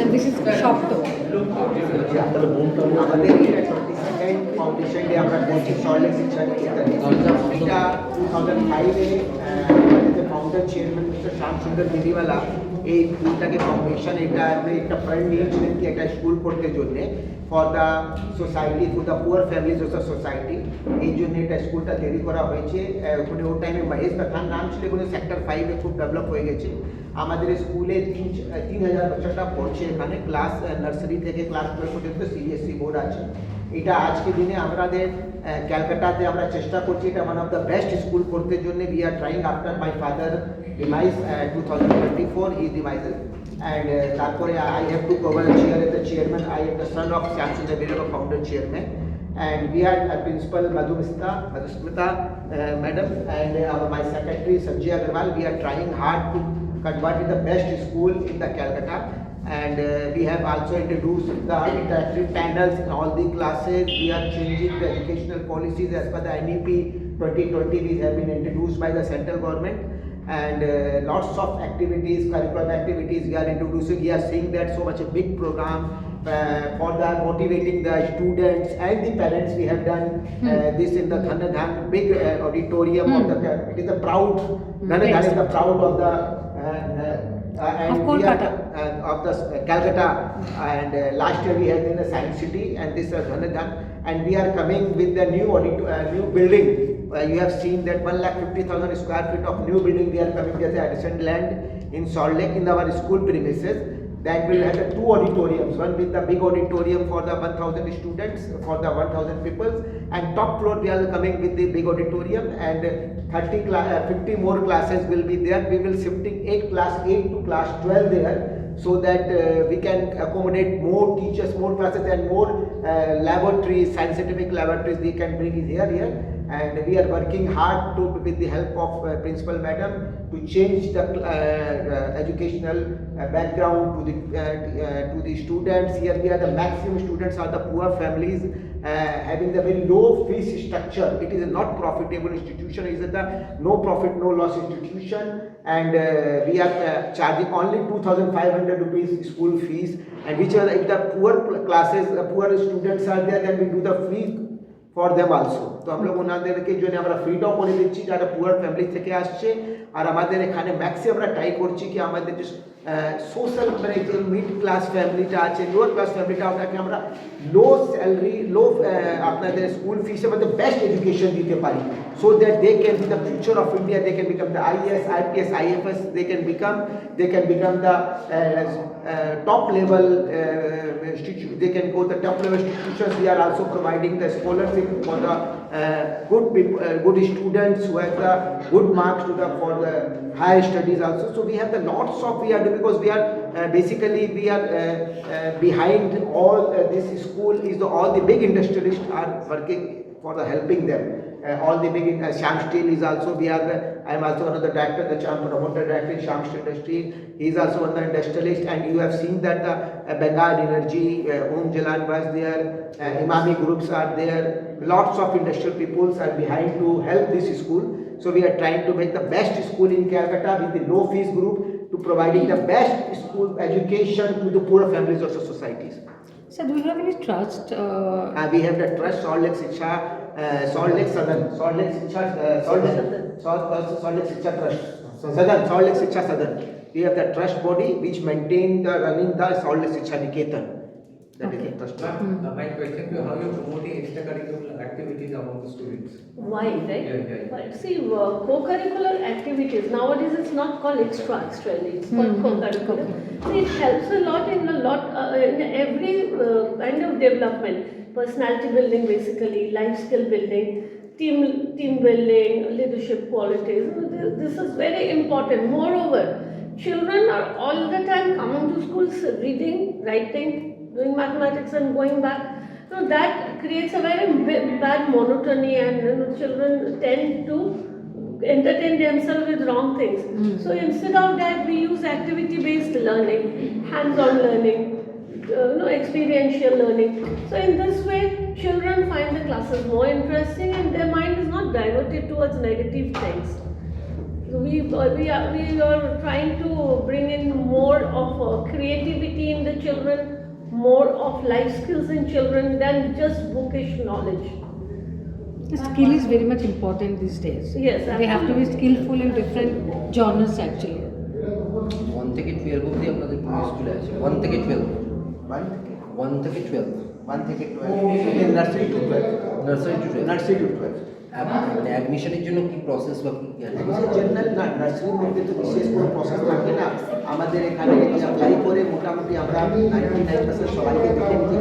And this is Shopto. আমাদের এটা 22nd foundation day আমরা করছি সল্টলেক শিক্ষা নিকেতনে। এটা 2005-এ আমাদের যে ফাউন্ডার চেয়ারম্যান মিস্টার শ্যাম সুন্দর বেদিওয়ালা এই স্কুলটাকে ফাউন্ডেশন এটা একটা ফান্ড নিয়েছিলেন কি একটা স্কুল করতে জন্যে for the society, for the poor families of the society. এই জন্য এটা স্কুলটা তৈরি করা হয়েছে। ওখানে ওর টাইমে মহেশ প্রধান নাম ছিল, ওখানে সেক্টর 5-এ খুব ডেভেলপ হয়ে গেছে। আমাদের স্কুলে 3000 বাচ্চাটা পড়ছে এখানে, ক্লাস নার্সারি থেকে ক্লাস 12 পর্যন্ত সিবিএসসি বোর্ড আছে। এটা আজকে দিনে আমাদের ক্যালকাটাতে আমরা চেষ্টা করছি এটা one of the best school করতে জন্য। We are trying after my father demise 2024 he demises and তারপরে I have to cover chair as the chairman. I am the son of Shyam Sundar Bediola, founder chairman, and we had a principal Madhumita madam, and my secretary Sanjay Agarwal. We are trying hard to convert it the best school in the Calcutta, and we have also introduced the interactive panels in all the classes. We are changing the educational policies as per the NEP 2020 which have been introduced by the central government, and lots of activities, curriculum activities we are introducing. We are seeing that so much a big program for the motivating the students and the parents. We have done this in the Dhanadhan big auditorium of the, it is a proud, Dhanadhan is the proud of the and we are, of the Calcutta, and last year we had in the Science City, and this is Dhanadhan, and we are coming with the new building. You have seen that 150,000 square feet of new building we are coming as adjacent land in Salt Lake in our school premises. That will have two auditoriums, one with the big auditorium for the 1,000 students, for the 1,000 people, and top floor we are coming with the big auditorium, and 50 more classes will be there. We will shifting 8 to class 12 there, so that we can accommodate more teachers, more classes, and more laboratories, scientific laboratories we can bring it here. And we are working hard to, with the help of principal madam, to change the educational background to the students. Here we are the maximum students are the poor families, having the very low fees structure. It is a not profitable institution. It is a no profit no loss institution, and we are charging only 2,500 rupees school fees, and which are if the poor classes, poor students are there, then we do the free for them also. তো আমরা ওনাদেরকে জন্য আমরা ফ্রিটাও করে দিচ্ছি যারা poor family থেকে আসছে। আর আমাদের এখানে ম্যাক্সি আমরা ট্রাই করছি কি আমাদের যে সোশ্যাল মানে যে মিড ক্লাস ফ্যামিলিটা আছে, লোয়ার ক্লাস ফ্যামিলিটা, ওটাকে আমরা লো স্যালারি লো আপনাদের স্কুল ফিসের মধ্যে বেস্ট এডুকেশন দিতে পারি, so that they can be the future of India. They can become the IAS, IPS, IFS. They can become the top level institution. They can go the top level institutions. We are also providing the scholarship for the good people, good students who have the good marks for the higher studies also. So we have the lots of we are doing, because we are basically we are behind all this school is all the big industrialists are working for the helping them. All the big Shyam Steel is also, I am also one of the director, the promoter director in Shyam Steel industry. He is also one of the industrialist, and you have seen that the Bengal Energy, Om Jalan was there, Imami groups are there. Lots of industrial peoples are behind to help this school. So we are trying to make the best school in Calcutta with the low fees group, to providing the best school education to the poor families of the societies. So do you have any trust? We have the trust Salt Lake Shiksha, Salt Lake Southern, Salt Lake Shiksha, Salt Lake Shiksha Trust, Southern, Salt Lake Shiksha Southern. We have the trust body which maintain the running the Salt Lake Shiksha Niketan. That is the trust. My question to you: how you promoting extracurricular activities among the students? Why, right? Yeah. But see, co-curricular activities nowadays it's not called extra, it's called co-curricular. So it helps a lot in every kind of development, personality building, basically life skill building, team building, leadership qualities. This is very important. Moreover, children are all the time coming to schools, reading, writing, doing mathematics and going back. So that creates a very bad monotony, and children tend to entertain themselves with wrong things. So instead of that, we use activity-based learning, hands-on learning, experiential learning. So in this way, children find the classes more interesting, and their mind is not diverted towards negative things. So we are trying to bring in more of creativity of life skills in children than just bookish knowledge. The skill is very much important these days. Yes, They have to be skillful in different genres actually. 1 থেকে 12 অবধি আপনাদের পুরো স্কুলে আছে 1 থেকে 12 1 থেকে 12 1 থেকে 12 nursery two 12 nursery two 12 nursery two 12 মানে অ্যাডমিশনের জন্য কি প্রসেস বা কি আছে জেনারেল না নার্সারির মধ্যে তো বিশেষ কোনো প্রসেস থাকে না আমাদের এখানে অ্যাপ্লাই করে মোটামুটি আমরা 99% সবাইকে দেখে নিতে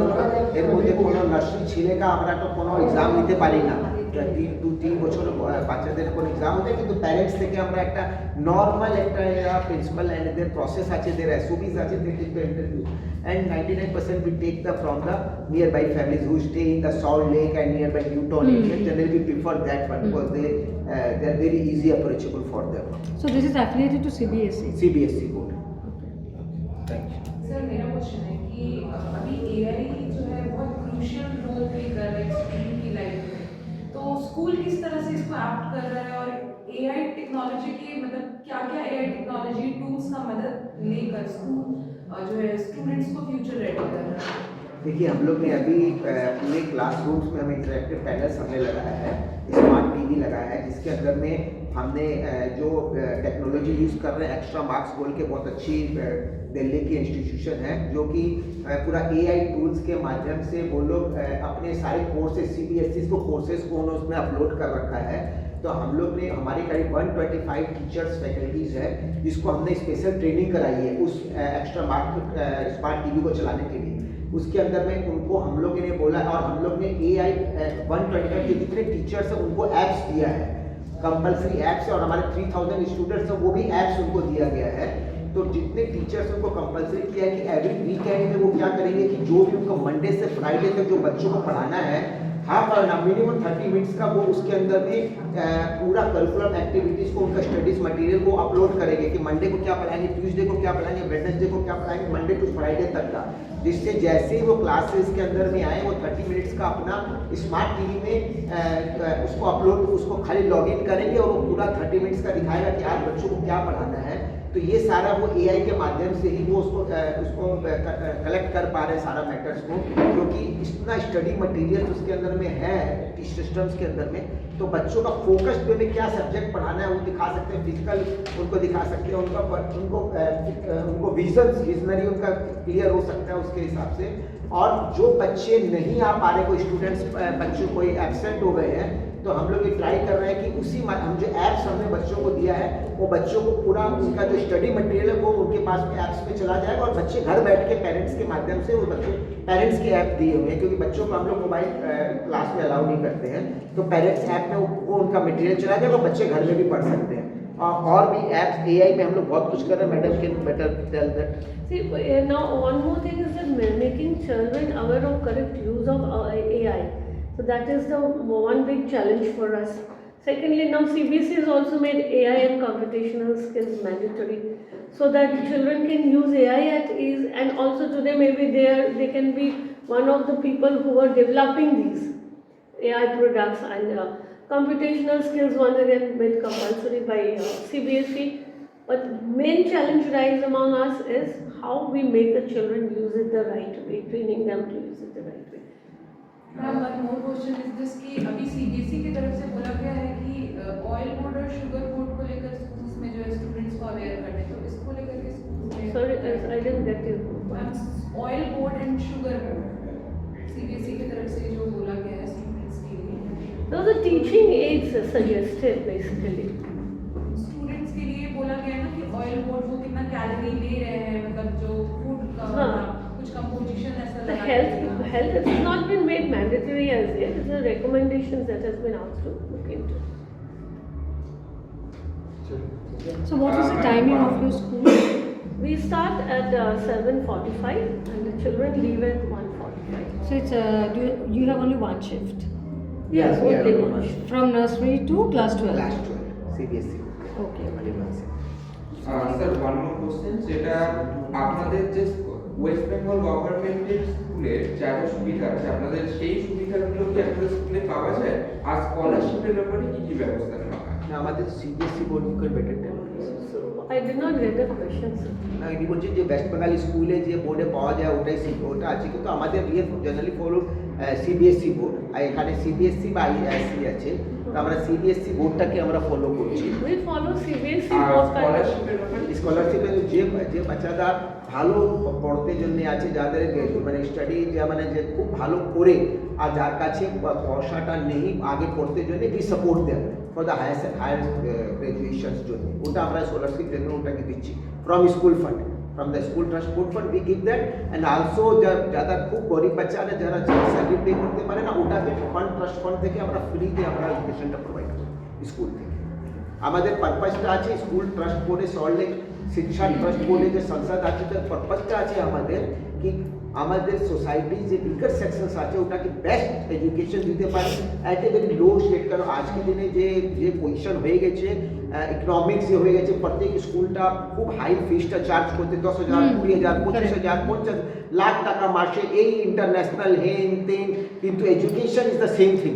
এর মধ্যে কোনো নার্সারি ছেলেকা আমরা তো কোনো এক্সাম নিতে পারি না 2-3 বছর বাচ্চাদের কোনো এক্সাম হতে কিন্তু প্যারেন্টস থেকে আমরা একটা নর্মাল একটা প্রিন্সিপাল অ্যান্ড এদের প্রসেস আছে দের এসওপিস আছে they take the interview and 99% we take the from the nearby families who stay in the Salt Lake and nearby Newton area generally we prefer that one because they are very easy approachable for them So this is affiliated to CBSE. CBSE board thank you sir मेरा question है कि अभी AI जो है बहुत crucial role play कर रहा है स्टूडेंट की लाइफ में तो स्कूल किस तरह से इसको एप्ट कर रहा है और एआई टेक्नोलॉजी की मतलब क्या क्या एआई टेक्नोलॉजी टूल्स का मदद लेकर स्कूल जो है स्टूडेंट्स को फ्यूचर रेडी कर रहा है देखिए हम लोग ने अभी पूरे क्लासरूम्स में हम इंटरेक्टिव पैनल्स हमने लगाया है स्मार्ट टीवी लगाया है जिसके अंदर में हमने जो टेक्नोलॉजी यूज़ कर रहे हैं एक्स्ट्रा मार्क्स बोल के बहुत अच्छी दिल्ली की इंस्टीट्यूशन है जो कि पूरा एआई टूल्स के माध्यम से वो लोग अपने सारे कोर्सेज सीबीएसई को कोर्सेज को उन्होंने उसमें अपलोड कर रखा है तो हम लोग ने हमारे करीब 125 टीचर्स फैकल्टीज है जिसको हमने स्पेशल ट्रेनिंग कराई है उस एक्स्ट्रा मार्क स्मार्ट टीवी को चलाने के लिए उसके अंदर में उनको हम लोग ने बोला और हम लोग ने एआई 125 के जितने टीचर्स हैं उनको एप्स दिया है कंपलसरी एप्स है और हमारे 3000 स्टूडेंट्स हैं वो भी एप्स उनको दिया गया है तो जितने टीचर्स उनको कंपलसरी किया है कि एवरी वीकेंड में वो क्या करेंगे कि जो भी उनको मंडे से फ्राइडे तक जो बच्चों को पढ़ाना है हाफ आवर मिनिमम 30 मिनट्स का वो उसके अंदर में पूरा करिकुलम एक्टिविटीज़ को उनका स्टडीज मटेरियल को अपलोड करेंगे कि मंडे को क्या पढ़ाएंगे ट्यूसडे को क्या पढ़ाएंगे वेडनेसडे को क्या पढ़ाएंगे मंडे टू फ्राइडे तक का जिससे जैसे ही वो क्लासेस के अंदर में आए वो 30 मिनट्स का अपना स्मार्ट टीवी में उसको अपलोड उसको खाली लॉगिन करेंगे और वो पूरा 30 मिनट्स का दिखाएगा कि आज बच्चों को क्या पढ़ाना है तो ये सारा वो एआई के माध्यम से ही वो उसको कलेक्ट कर पा रहे हैं सारा मैटर्स को क्योंकि इतना स्टडी मटेरियल उसके अंदर में है सिस्टम्स के अंदर में तो बच्चों का फोकस्ड वे में क्या सब्जेक्ट पढ़ाना है वो दिखा सकते हैं फिजिकल उनको दिखा सकते हैं उनको विजनरी उनका क्लियर हो सकता है उसके हिसाब से और जो बच्चे नहीं आ पा रहे कोई स्टूडेंट्स बच्चों कोई एब्सेंट हो गए हैं तो हम लोग ये ट्राई कर रहे हैं कि उसी हम जो ऐप्स हमने बच्चों को दिया है वो बच्चों को पूरा उनका जो स्टडी मटेरियल है वो उनके पास में ऐप्स में चला जाएगा और बच्चे घर बैठ के पेरेंट्स के माध्यम से वो बच्चे पेरेंट्स के ऐप दिए हुए हैं क्योंकि बच्चों को हम लोग मोबाइल क्लास में अलाउ नहीं करते हैं तो पेरेंट्स ऐप में वो उनका मटेरियल चला जाएगा बच्चे घर में भी पढ़ सकते हैं और भी ऐप्स एआई में हम लोग बहुत कुछ कर रहे हैं madam can better tell that See, now one more thing is that making children aware of correct use of AI. So that is the one big challenge for us. Secondly, now CBSE has also made AI and computational skills mandatory so that children can use AI at ease and also today maybe they can be one of the people who are developing these AI products and computational skills once again made compulsory by CBSE. But main challenge rise among us is how we make the children use it the right way, training them to use it the right way. Ma'am one more question is this कि अभी CBSE की तरफ से बोला गया है कि oil board और शुगर बोर्ड को लेकर स्कूल्स में जो है स्टूडेंट्स को अवेयर करने तो इसको लेकर के स्कूल्स में Sorry, I didn't get you. Oil board and sugar board CBSE की तरफ से जो बोला गया है स्टूडेंट्स के लिए Those are teaching aids suggested basically. Students के लिए बोला गया है ना कि ऑयल बोर्ड वो कितना कैलोरी ले रहे हैं मतलब जो फूड का हाँ. कुछ कंपोजिशन ऐसा The लगा health has not been made mandatory as yet. It's a recommendations that has been asked to look into. So what is the timing of your school? We start at 7:45 and the children leave at 1:45. So it's you have only one shift Yes, we only have one. one. from nursery to class 12. Class 12 CBSE Okay. Sir one more question যেটা আপনাদের যে West Bengal গভর্নমেন্টের স্কুলের যা যা সুবিধা আছে আপনাদের সেই সুবিধাগুলো কি আপনাদের স্কুলে পাওয়া যায় আর স্কলারশিপের ব্যাপারে কি কি ব্যবস্থা নেওয়া হয় আমাদের सीबीएसई बोर्ड को better tell So I did not get the question, sir. না ইনি বলছেন যে ওয়েস্ট বেঙ্গল স্কুলে যে বোর্ডে পাওয়া যায় ওটাই ওটা আছে, কিন্তু আমাদের ইয়ে জেনারেলি ফলো সিবিএসসি বোর্ড, আর এখানে সিবিএসসি বা আইএসসি আছে, তো আমরা সিবিএসসি বোর্ডটাকে আমরা ফলো করছি। We follow CBSE R board pattern. স্কলারশিপের ব্যাপারে স্কলারশিপে যে বাচ্চারা ভালো পড়তে জন্য আছে, যাদের মানে স্টাডি মানে যে খুব ভালো করে আর যার কাছে পয়সাটা নেই আগে পড়তে জন্য বি সাপোর্ট দেয় ফর দ্য হায়ার গ্রাজুয়েশনস জন্য, ওটা আমরা স্কলারশিপ জন্য ওটাকে দিচ্ছি from school fund, from the school transport fund we give that. And also যারা খুব গরিব বাচ্চা আছে, যারা স্যালারি পে করতে পারে না, ওটাকে ফান্ড ট্রাস্ট ফান্ড থেকে আমরা ফ্রিতে আমরা এডুকেশনটা প্রোভাইড করি স্কুল থেকে। আমাদের পারপাসটা আছে স্কুল ট্রাস্ট বোর্ডে সল্টলেক শিক্ষা ট্রাস্ট বোর্ডে যে সংসদ আছে, তার পারপাসটা আছে আমাদের কি আমাদের সোসাইটি যে উইকার সেকশনস আছে ওটাকে বেস্ট এডুকেশন দিতে পারি at a very low state. কারণ আজকে দিনে যে পজিশন হয়ে গেছে ইকোনমিক্স যে হয়ে গেছে, প্রত্যেক স্কুলটা খুব হাই ফিসটা চার্জ করতে 10,000, 20,000, 25,000, 50 লাখ টাকা মাসে, এই ইন্টারন্যাশনাল হেন তেন, কিন্তু education is the same thing.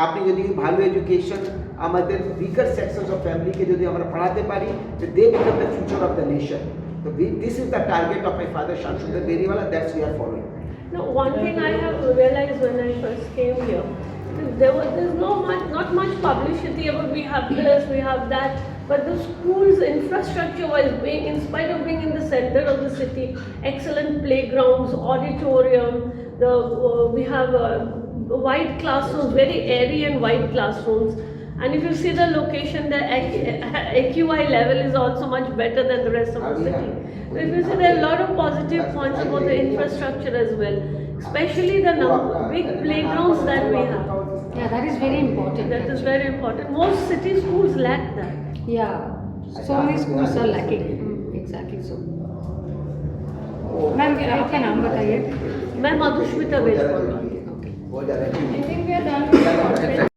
আপনি যদি ভালো এডুকেশন আমাদের উইকার সেকশনস অফ ফ্যামিলিকে যদি আমরা পড়াতে পারি, they become the future of the nation. So this is the target of my father Shamsundar Beriwala, that's we are following. No, one thing I have realized when I first came here, there's not much publicity about we have this, we have that, but the school's infrastructure was being, in spite of being in the center of the city, excellent playgrounds, auditorium, we have wide classrooms, very airy and wide classrooms. And if you see the location, the AQI level is also much better than the rest of the city. So if you see, there are a lot of positive points about the infrastructure as well, especially the big playgrounds that we have. Yeah, that is very important. That is very important. Most city schools lack that. Yeah, so many schools are lacking. Exactly so. Ma'am आपका नाम बताइए। मैं मधुश्मिता बेजवाल। हो जा रहा है। I think we are done.